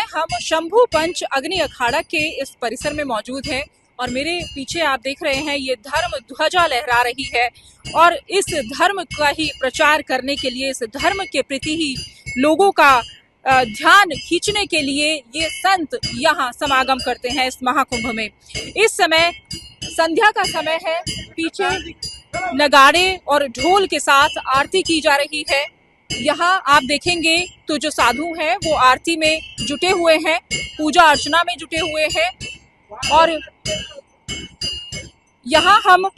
हम शंभू पंच अग्नि अखाड़ा के इस परिसर में मौजूद हैं और मेरे पीछे आप देख रहे हैं ये धर्म ध्वजा लहरा रही है और इस धर्म का ही प्रचार करने के लिए, इस धर्म के प्रति ही लोगों का ध्यान खींचने के लिए ये संत यहाँ समागम करते हैं इस महाकुंभ में। इस समय संध्या का समय है, पीछे नगाड़े और ढोल के साथ आरती की जा रही है। यहाँ आप देखेंगे तो जो साधु हैं वो आरती में जुटे हुए हैं, पूजा अर्चना में जुटे हुए हैं और यहाँ हम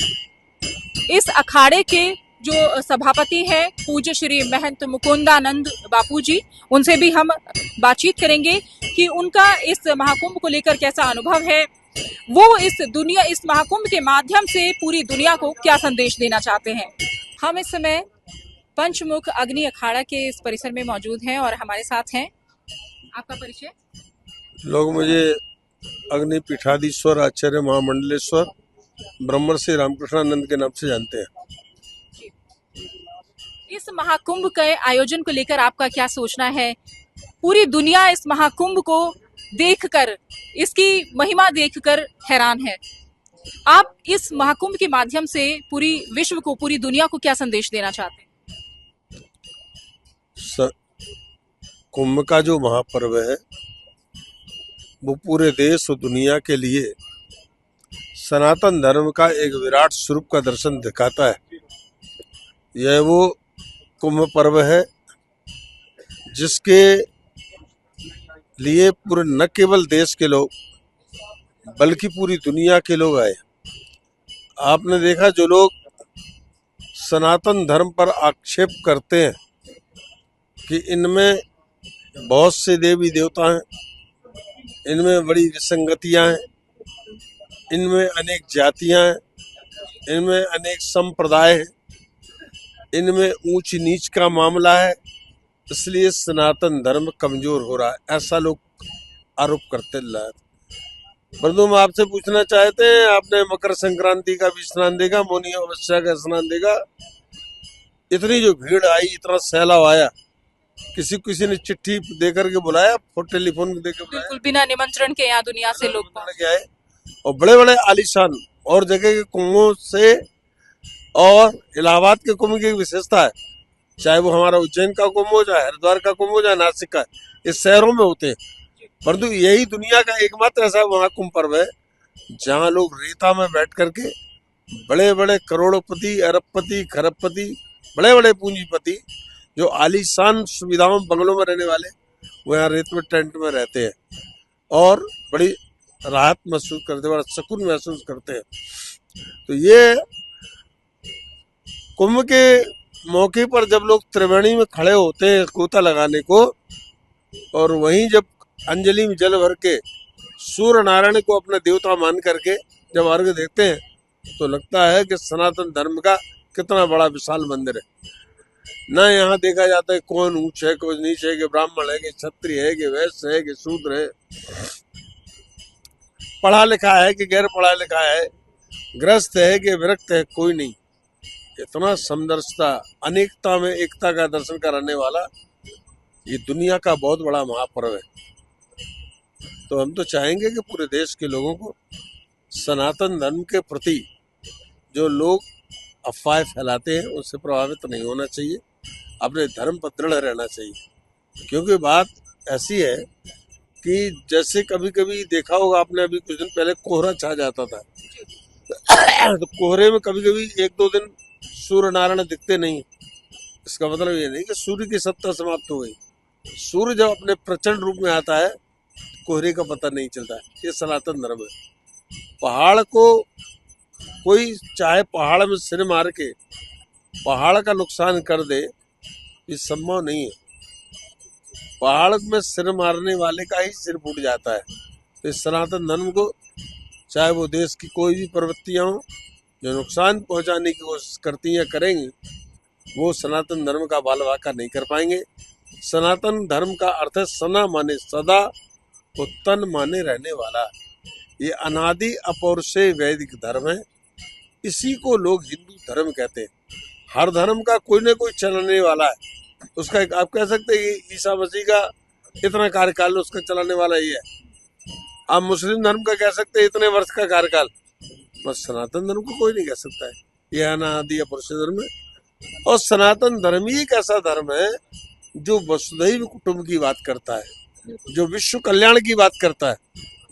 इस अखाड़े के जो सभापति हैं पूज्य श्री महंत मुकुंदानंद बापू जी, उनसे भी हम बातचीत करेंगे कि उनका इस महाकुंभ को लेकर कैसा अनुभव है, वो इस महाकुंभ के माध्यम से पूरी दुनिया को क्या संदेश देना चाहते हैं। हम इस समय पंचमुख अग्नि अखाड़ा के इस परिसर में मौजूद हैं और हमारे साथ हैं, आपका परिचय? लोग मुझे अग्नि पीठाधीश्वर आचार्य महामंडलेश्वर ब्रह्मर्षि रामकृष्णानंद के नाम से जानते हैं। इस महाकुंभ के आयोजन को लेकर आपका क्या सोचना है? पूरी दुनिया इस महाकुंभ को देखकर, इसकी महिमा देखकर हैरान है। आप इस महाकुंभ के माध्यम से पूरी विश्व को, पूरी दुनिया को क्या संदेश देना चाहते हैं? कुंभ का जो महापर्व है वो पूरे देश और दुनिया के लिए सनातन धर्म का एक विराट स्वरूप का दर्शन दिखाता है। यह वो कुंभ पर्व है जिसके लिए पूरे न केवल देश के लोग बल्कि पूरी दुनिया के लोग आए। आपने देखा जो लोग सनातन धर्म पर आक्षेप करते हैं कि इनमें बहुत से देवी देवता हैं, इनमें बड़ी विसंगतियां हैं, इनमें अनेक जातियां हैं, इनमें अनेक संप्रदाय हैं, इनमें ऊंच नीच का मामला है, इसलिए सनातन धर्म कमजोर हो रहा है, ऐसा लोग आरोप करते हैं। परंतु हम आपसे पूछना चाहते हैं, आपने मकर संक्रांति का भी स्नान देखा, मौनी अमावस्या का स्नान देखा, इतनी जो भीड़ आई, इतना सैलाब आया, किसी ने चिट्ठी देकर के बुलाया, टेलीफोन देकर बुलाया, बिल्कुल बिना निमंत्रण के यहाँ दुनिया से लोग आए और बड़े बड़े आलीशान और जगह के कुंभों से, और इलाहाबाद के कुंभ की विशेषता है, चाहे वो हमारा उज्जैन का कुंभ हो, चाहे हरिद्वार का कुंभ हो, चाहे नासिक का, इस शहरों में होते हैं। परंतु यही दुनिया का एकमात्र ऐसा महाकुंभ पर्व है जहाँ लोग रेता में बैठ करके बड़े बड़े करोड़पति, अरबपति, खरबपति, बड़े बड़े पूंजीपति जो आलीशान सुविधाओं बंगलों में रहने वाले, वो यहाँ रेत में टेंट में रहते हैं और बड़ी राहत महसूस करते हैं, बड़ा सुकून महसूस करते हैं। तो ये कुंभ के मौके पर जब लोग त्रिवेणी में खड़े होते हैं गोता लगाने को, और वहीं जब अंजलि में जल भर के सूर्य नारायण को अपना देवता मान करके जब अर्घ देते हैं, तो लगता है कि सनातन धर्म का कितना बड़ा विशाल मंदिर है। न यहाँ देखा जाता है कौन ऊंच है, कौन नीच है, कि ब्राह्मण है, कि क्षत्रिय है, कि वैश्य है, कि शूद्र है, पढ़ा लिखा है कि गैर पढ़ा लिखा है, ग्रस्त है कि विरक्त है, कोई नहीं। इतना समदर्शिता, अनेकता में एकता का दर्शन कराने वाला ये दुनिया का बहुत बड़ा महापर्व है। तो हम तो चाहेंगे कि पूरे देश के लोगों को सनातन धर्म के प्रति जो लोग अफवाहें फैलाते हैं उससे प्रभावित नहीं होना चाहिए, अपने धर्म पर दृढ़ रहना चाहिए। क्योंकि बात ऐसी है कि जैसे कभी कभी देखा होगा आपने, अभी कुछ दिन पहले कोहरा छा जाता था, तो कोहरे में कभी कभी एक दो दिन सूर्य नारायण दिखते नहीं, इसका मतलब ये नहीं कि सूर्य की सत्ता समाप्त हो गई। सूर्य जब अपने प्रचंड रूप में आता है, कोहरे का पता नहीं चलता है। ये सनातन धर्म है। पहाड़ को कोई चाहे पहाड़ में सिर मार के पहाड़ का नुकसान कर दे, ये संभव नहीं है। पहाड़ में सिर मारने वाले का ही सिर फूट जाता है। तो इस सनातन धर्म को, चाहे वो देश की कोई भी प्रवृत्तियां हो जो नुकसान पहुंचाने की कोशिश करती हैं करेंगी, वो सनातन धर्म का बाल वाका नहीं कर पाएंगे। सनातन धर्म का अर्थ है सना माने सदा, उत्तन माने रहने वाला। ये अनादि अपौरुषेय वैदिक धर्म है, इसी को लोग हिंदू धर्म कहते हैं। हर धर्म का कोई न कोई चलने वाला है। उसका एक आप कह सकते हैं ईसा मसीह का इतना कार्यकाल उसका चलाने वाला ही है। आप मुस्लिम धर्म का कह सकते हैं इतने वर्ष का कार्यकाल, बस सनातन धर्म को कोई नहीं कह सकता है। यह अनादि पुरुष धर्म है, और सनातन धर्म ही एक ऐसा धर्म है जो वसुधैव कुटुंब की बात करता है, जो विश्व कल्याण की बात करता है।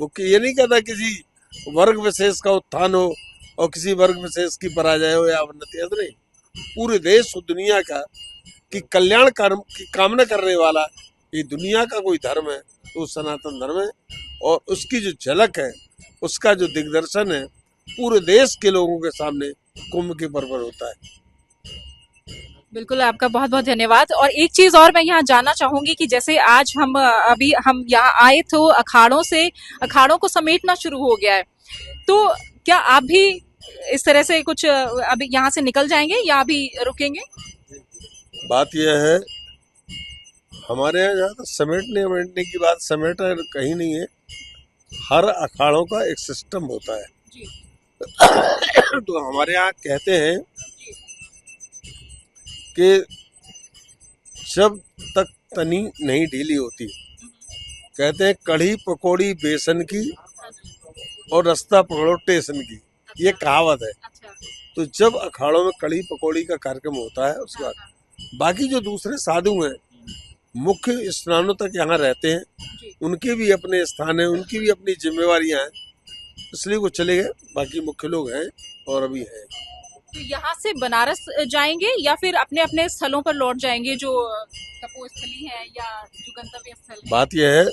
वो ये नहीं कहता किसी वर्ग विशेष का उत्थान हो और किसी वर्ग विशेष की पराजय हो या अवनति, ऐसा नहीं। पूरे देश और दुनिया का कि कल्याण कर्म की कामना करने वाला ये दुनिया का कोई धर्म है तो सनातन धर्म है, और उसकी जो झलक है, उसका जो दिग्दर्शन है, पूरे देश के लोगों के सामने कुंभ के पर्व पर होता है। बिल्कुल, आपका बहुत बहुत धन्यवाद। और एक चीज और मैं यहाँ जानना चाहूंगी कि जैसे आज हम यहाँ आए तो अखाड़ों को समेटना शुरू हो गया है, तो क्या आप भी इस तरह से कुछ अभी यहाँ से निकल जाएंगे या अभी रुकेंगे? बात यह है, हमारे यहाँ जहाँ तक समेटने वमेटने की बात, समेट कहीं नहीं है। हर अखाड़ों का एक सिस्टम होता है जी। तो हमारे यहाँ कहते हैं कि जब तक तनी नहीं ढीली होती, कहते हैं कढ़ी पकौड़ी बेसन की और रास्ता पकड़ो स्टेशन की, ये कहावत है। तो जब अखाड़ों में कढ़ी पकौड़ी का कार्यक्रम होता है, उसके बाद बाकी जो दूसरे साधु हैं मुख्य स्नानों तक यहाँ रहते हैं, उनके भी अपने स्थान है, उनकी भी अपनी जिम्मेवारियां हैं, इसलिए वो चले गए। बाकी मुख्य लोग हैं और अभी हैं। तो यहाँ से बनारस जाएंगे या फिर अपने अपने स्थलों पर लौट जाएंगे जो तपोस्थली है या जो गंतव्य स्थल है? बात यह है,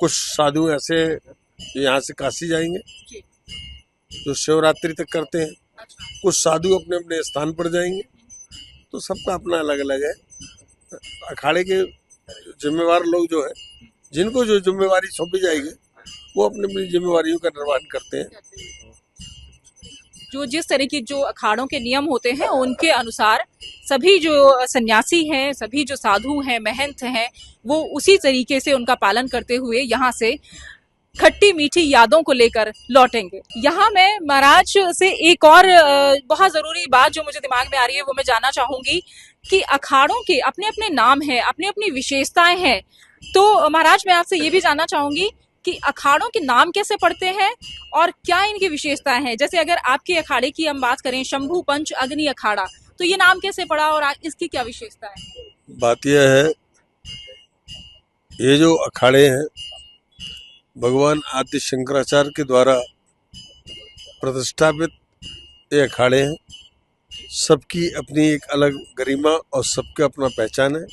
कुछ साधु ऐसे यहाँ से काशी जाएंगे जो शिवरात्रि तक करते हैं। अच्छा। कुछ साधु अपने अपने स्थान पर जाएंगे, तो सबका अपना अलग अलग है। अखाड़े के जिम्मेवार लोग जो है, जिनको जो जिम्मेवारी सौंपी जाएगी, वो अपनी अपनी जिम्मेवारियों का निर्वहन करते हैं। जो जिस तरह की जो अखाड़ों के नियम होते हैं उनके अनुसार सभी जो सन्यासी हैं, सभी जो साधु हैं, महंत हैं, वो उसी तरीके से उनका पालन करते हुए यहाँ से खट्टी मीठी यादों को लेकर लौटेंगे। यहाँ मैं महाराज से एक और बहुत जरूरी बात जो मुझे दिमाग में आ रही है वो मैं जानना चाहूंगी कि अखाड़ों के अपने अपने नाम हैं, अपनी अपनी विशेषताएं हैं। तो महाराज मैं आपसे ये भी जानना चाहूंगी कि अखाड़ों के नाम कैसे पड़ते हैं और क्या इनकी विशेषताएं हैं। जैसे अगर आपके अखाड़े की हम बात करें, शंभू पंच अग्नि अखाड़ा, तो ये नाम कैसे पड़ा और इसकी क्या विशेषता है? बात यह है, ये जो अखाड़े हैं भगवान आदि शंकराचार्य के द्वारा प्रतिष्ठापित ये अखाड़े हैं। सबकी अपनी एक अलग गरिमा और सबका अपना पहचान है।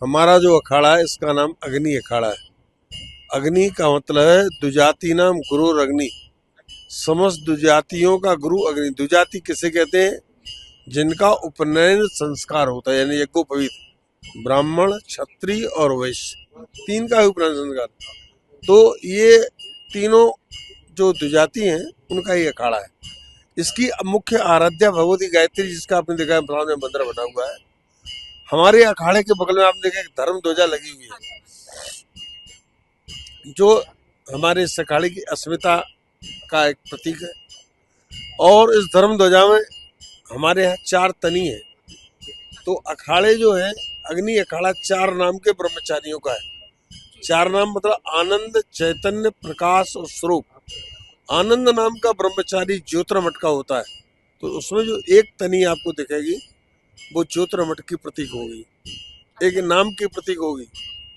हमारा जो अखाड़ा है इसका नाम अग्नि अखाड़ा है। अग्नि का मतलब है द्विजाति नाम गुरु अग्नि, समस्त द्विजातियों का गुरु अग्नि। द्विजाति किसे कहते हैं? जिनका उपनयन संस्कार होता है, यानी यज्ञोपवीत, ब्राह्मण, क्षत्रिय और वैश्य, तीन का उपनयन संस्कार। तो ये तीनों जो द्विजाति हैं उनका ये अखाड़ा है। इसकी मुख्य आराध्या भगवती गायत्री, जिसका आपने देखा है में मंदिर बना हुआ है। हमारे अखाड़े के बगल में आपने देखा एक धर्म ध्वजा लगी हुई है, जो हमारे इस अखाड़े की अस्मिता का एक प्रतीक है। और इस धर्म ध्वजा में हमारे यहाँ 4 तनी है। तो अखाड़े जो है, अग्नि अखाड़ा 4 नाम के ब्रह्मचारियों का है। 4 नाम मतलब आनंद, चैतन्य, प्रकाश और स्वरूप। आनंद नाम का ब्रह्मचारी ज्योतिर्मठ का होता है, तो उसमें जो एक तनी आपको दिखेगी वो ज्योतिर्मठ की प्रतीक होगी, एक नाम की प्रतीक होगी,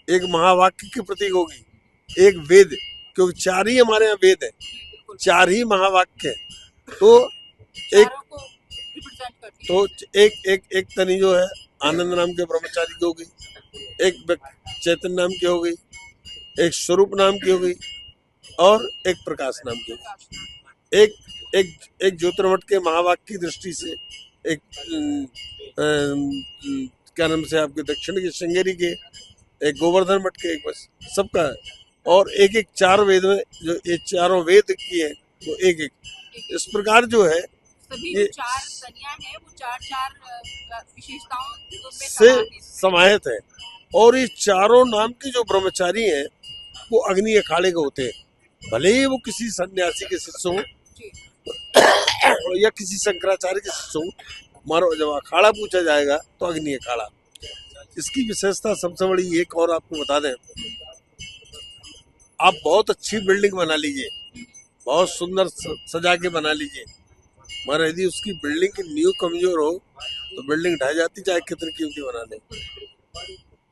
एक महावाक्य की प्रतीक होगी, एक वेद, क्योंकि 4 ही हमारे यहाँ वेद है, 4 ही महावाक्य है। तो एक तनी जो है आनंद नाम के ब्रह्मचारी की होगी, एक चैतन्य नाम की होगी, एक स्वरूप नाम की होगी और एक प्रकाश नाम की होगी। एक ज्योतिर्मठ के महावाक्य की दृष्टि से, एक क्या नाम से आपके दक्षिण के श्रृंगेरी के, एक गोवर्धन मठ के, एक बस सबका है। और एक 4 वेद में जो ये 4 वेद की है वो एक इस प्रकार जो है ये 4 तनियां हैं, वो 4 विशेषताओं से समाहित है। और ये 4 नाम के जो ब्रह्मचारी हैं वो अग्नि अखाड़े के होते हैं, भले ही वो किसी सन्यासी के शिष्य हो या किसी शंकराचार्य के शिष्य हो। मानो जब अखाड़ा पूछा जाएगा तो अग्नि अखाड़ा। इसकी विशेषता सबसे बड़ी एक और आपको बता दें, आप बहुत अच्छी बिल्डिंग बना लीजिए, बहुत सुंदर सजा के बना लीजिए, मगर यदि उसकी बिल्डिंग की नींव कमजोर हो तो बिल्डिंग ढह जाती, चाहे कितनी कीमती बना ले।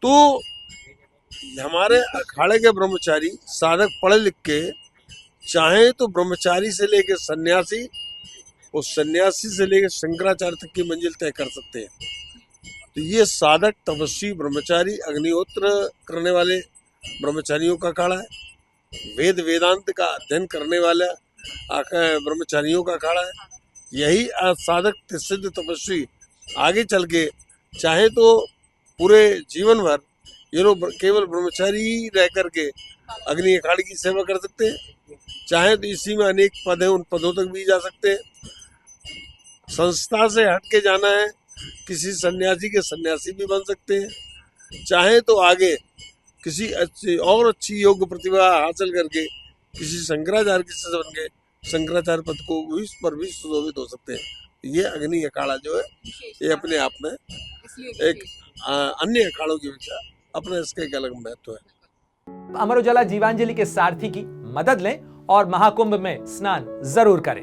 तो हमारे अखाड़े के ब्रह्मचारी साधक पढ़े लिख के चाहे तो ब्रह्मचारी से लेकर सन्यासी और सन्यासी से लेकर शंकराचार्य तक की मंजिल तय कर सकते हैं। तो ये साधक तपस्वी ब्रह्मचारी अग्निहोत्र करने वाले ब्रह्मचारियों का अखाड़ा है, वेद वेदांत का अध्ययन करने वाला ब्रह्मचारियों का अखाड़ा है। यही साधक सिद्ध तपस्वी आगे चल के चाहे तो पूरे जीवन भर ये लोग केवल ब्रह्मचारी रह करके अग्नि अखाड़े की सेवा कर सकते हैं, चाहे तो इसी में अनेक पद हैं, उन पदों तक भी जा सकते हैं। संस्था से हट के जाना है, किसी सन्यासी के सन्यासी भी बन सकते हैं, चाहे तो आगे किसी अच्छी योग प्रतिभा हासिल करके किसी शंकराचार्य की शिष्य बन के शंकराचार्य पद को पर भी सुशोभित हो सकते हैं। ये अग्नि अखाड़ा जो है ये अपने आप में एक अन्य अखाड़ों की अपेक्षा अपने इसका एक अलग महत्व है। अमर उजाला जीवांजलि के सारथी की मदद लें और महाकुंभ में स्नान जरूर करें।